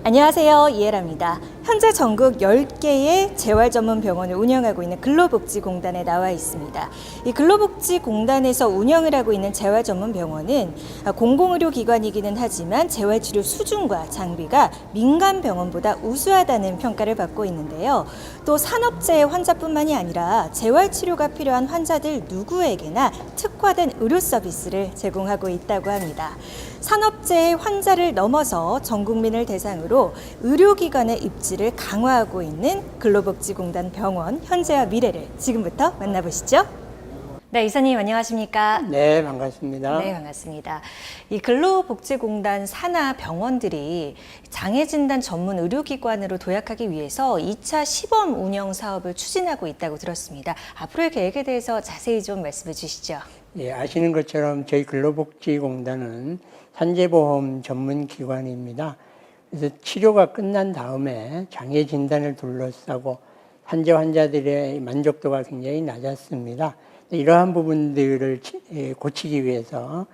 안녕하세요. 이혜라입니다. 현재 전국 10개의 재활 전문 병원을 운영하고 있는 근로복지공단에 나와 있습니다. 이 근로복지공단에서 운영을 하고 있는 재활 전문 병원은 공공의료기관이기는 하지만 재활치료 수준과 장비가 민간 병원보다 우수하다는 평가를 받고 있는데요. 또 산업재해 환자뿐만이 아니라 재활치료가 필요한 환자들 누구에게나 특화된 의료 서비스를 제공하고 있다고 합니다. 산업재해 환자를 넘어서 전 국민을 대상으로 의료기관의 입지를 강화하고 있는 근로복지공단 병원 현재와 미래를 지금부터 만나보시죠. 네, 이사님 안녕하십니까? 네, 반갑습니다. 네, 반갑습니다. 이 근로복지공단 산하 병원들이 장애진단 전문 의료기관으로 도약하기 위해서 2차 시범 운영 사업을 추진하고 있다고 들었습니다. 앞으로의 계획에 대해서 자세히 좀 말씀해 주시죠. 예, 아시는 것처럼 저희 근로복지공단은 산재보험 전문기관입니다. 그래서 치료가 끝난 다음에 장애 진단을 둘러싸고 산재 환자들의 만족도가 굉장히 낮았습니다. 이러한 부분들을 고치기 위해서,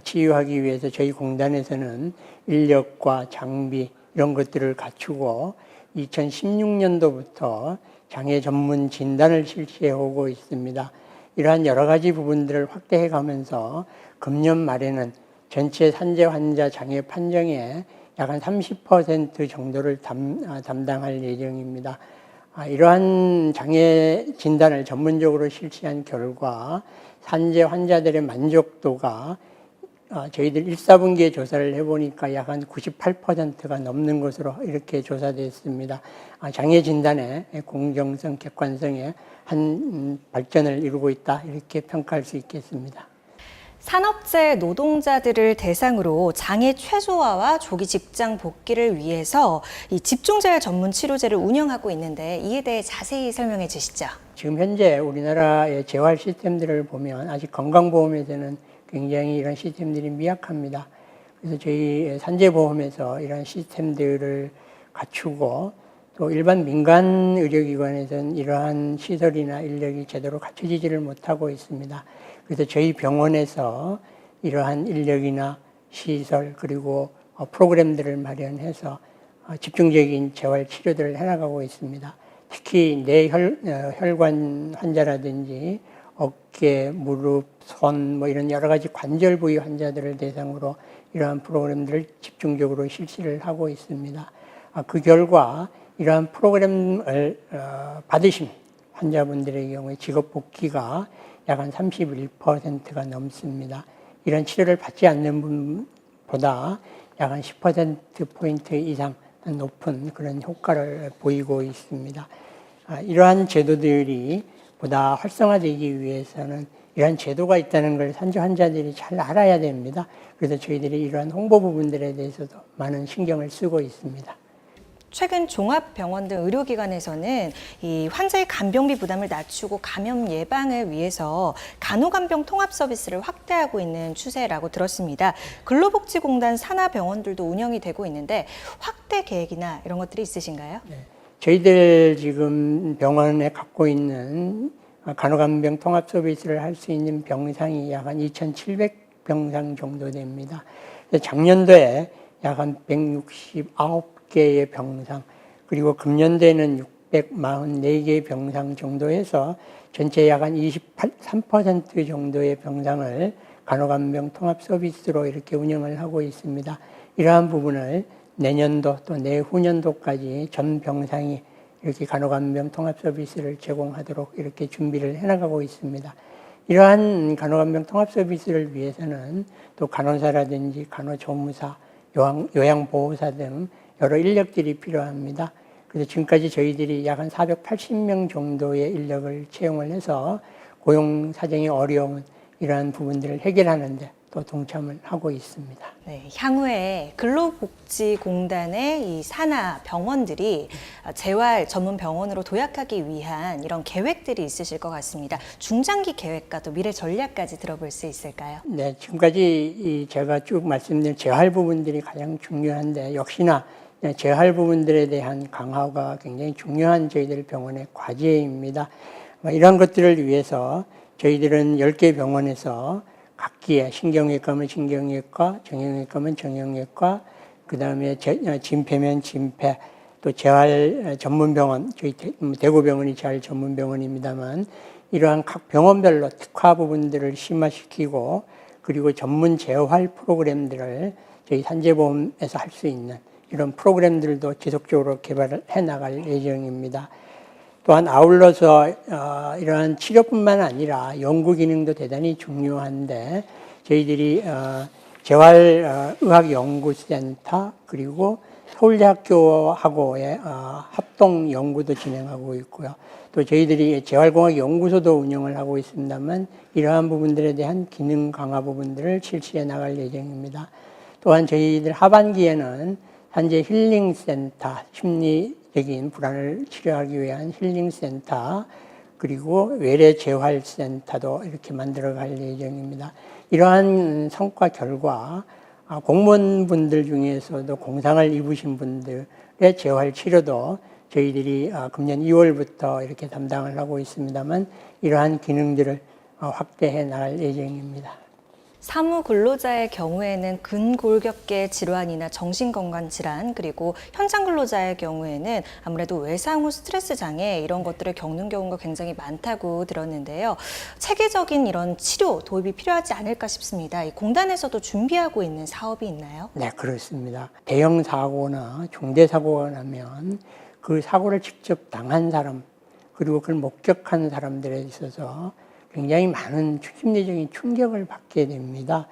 치유하기 위해서 저희 공단에서는 인력과 장비 이런 것들을 갖추고 2016년도부터 장애 전문 진단을 실시해 오고 있습니다. 이러한 여러 가지 부분들을 확대해 가면서 금년 말에는 전체 산재 환자 장애 판정의 약 한 30% 정도를 담당할 예정입니다. 이러한 장애 진단을 전문적으로 실시한 결과 산재 환자들의 만족도가 저희들 1사분기에 조사를 해보니까 약 한 98%가 넘는 것으로 이렇게 조사됐습니다. 장애 진단의 공정성, 객관성에 한 발전을 이루고 있다 이렇게 평가할 수 있겠습니다. 산업재해 노동자들을 대상으로 장애 최소화와 조기 직장 복귀를 위해서 이 집중재활 전문 치료제를 운영하고 있는데 이에 대해 자세히 설명해 주시죠. 지금 현재 우리나라의 재활 시스템들을 보면 아직 건강보험에서는 굉장히 이런 시스템들이 미약합니다. 그래서 저희 산재보험에서 이런 시스템들을 갖추고 또 일반 민간 의료기관에서는 이러한 시설이나 인력이 제대로 갖춰지지를 못하고 있습니다. 그래서 저희 병원에서 이러한 인력이나 시설 그리고 프로그램들을 마련해서 집중적인 재활 치료들을 해나가고 있습니다. 특히 뇌혈관 환자라든지 어깨, 무릎, 손 뭐 이런 여러 가지 관절 부위 환자들을 대상으로 이러한 프로그램들을 집중적으로 실시를 하고 있습니다. 그 결과 이러한 프로그램을 받으신 환자분들의 경우에 직업 복귀가 약 한 31%가 넘습니다. 이런 치료를 받지 않는 분보다 약 한 10%포인트 이상 높은 그런 효과를 보이고 있습니다. 이러한 제도들이 보다 활성화되기 위해서는 이러한 제도가 있다는 걸 산재 환자들이 잘 알아야 됩니다. 그래서 저희들이 이러한 홍보 부분들에 대해서도 많은 신경을 쓰고 있습니다. 최근 종합병원 등 의료기관에서는 이 환자의 간병비 부담을 낮추고 감염 예방을 위해서 간호간병 통합 서비스를 확대하고 있는 추세라고 들었습니다. 근로복지공단 산하병원들도 운영이 되고 있는데 확대 계획이나 이런 것들이 있으신가요? 네. 저희들 지금 병원에 갖고 있는 간호간병 통합 서비스를 할 수 있는 병상이 약 한 2,700병상 정도 됩니다. 작년도에 약 한 169개의 병상, 그리고 금년도에는 644개의 병상 정도 해서 전체 약 한 23% 정도의 병상을 간호간병 통합 서비스로 이렇게 운영을 하고 있습니다. 이러한 부분을 내년도 또 내후년도까지 전 병상이 이렇게 간호간병 통합 서비스를 제공하도록 이렇게 준비를 해나가고 있습니다. 이러한 간호간병 통합 서비스를 위해서는 또 간호사라든지 간호조무사, 요양보호사 등 여러 인력들이 필요합니다. 그래서 지금까지 저희들이 약 한 480명 정도의 인력을 채용을 해서 고용 사정이 어려운 이러한 부분들을 해결하는 데 또 동참을 하고 있습니다. 네, 향후에 근로복지공단의 이 산하 병원들이 재활 전문 병원으로 도약하기 위한 이런 계획들이 있으실 것 같습니다. 중장기 계획과 또 미래 전략까지 들어볼 수 있을까요? 네, 지금까지 제가 쭉 말씀드린 재활 부분들이 가장 중요한데 역시나 재활 부분들에 대한 강화가 굉장히 중요한 저희들 병원의 과제입니다. 이런 것들을 위해서 저희들은 10개 병원에서 각기의 신경외과면 신경외과, 정형외과면 정형외과, 그다음에 진폐면 진폐, 또 재활 전문병원, 저희 대구병원이 재활 전문병원입니다만 이러한 각 병원별로 특화 부분들을 심화시키고 그리고 전문 재활 프로그램들을 저희 산재보험에서 할 수 있는 이런 프로그램들도 지속적으로 개발해 나갈 예정입니다. 또한 아울러서 이러한 치료뿐만 아니라 연구 기능도 대단히 중요한데 저희들이 재활의학연구센터 그리고 서울대학교하고의 합동 연구도 진행하고 있고요. 또 저희들이 재활공학연구소도 운영을 하고 있습니다만 이러한 부분들에 대한 기능 강화 부분들을 실시해 나갈 예정입니다. 또한 저희들 하반기에는 산재 힐링센터, 심리적인 불안을 치료하기 위한 힐링센터, 그리고 외래재활센터도 이렇게 만들어갈 예정입니다. 이러한 성과 결과 공무원분들 중에서도 공상을 입으신 분들의 재활 치료도 저희들이 금년 2월부터 이렇게 담당을 하고 있습니다만 이러한 기능들을 확대해 나갈 예정입니다. 사무 근로자의 경우에는 근골격계 질환이나 정신건강 질환, 그리고 현장 근로자의 경우에는 아무래도 외상 후 스트레스 장애 이런 것들을 겪는 경우가 굉장히 많다고 들었는데요. 체계적인 이런 치료 도입이 필요하지 않을까 싶습니다. 이 공단에서도 준비하고 있는 사업이 있나요? 네, 그렇습니다. 대형 사고나 중대 사고가 나면 그 사고를 직접 당한 사람 그리고 그걸 목격한 사람들에 있어서 굉장히 많은 심리적인 충격을 받게 됩니다.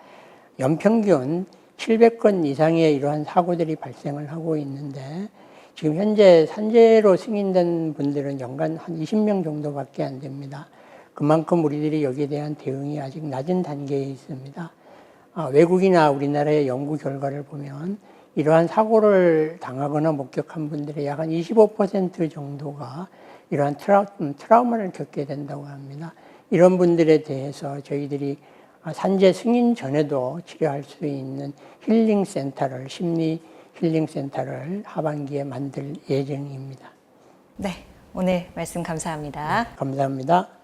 연평균 700건 이상의 이러한 사고들이 발생을 하고 있는데 지금 현재 산재로 승인된 분들은 연간 한 20명 정도밖에 안 됩니다. 그만큼 우리들이 여기에 대한 대응이 아직 낮은 단계에 있습니다. 외국이나 우리나라의 연구 결과를 보면 이러한 사고를 당하거나 목격한 분들의 약 한 25% 정도가 이러한 트라우마를 겪게 된다고 합니다. 이런 분들에 대해서 저희들이 산재 승인 전에도 치료할 수 있는 힐링센터를, 심리 힐링센터를 하반기에 만들 예정입니다. 네, 오늘 말씀 감사합니다. 감사합니다.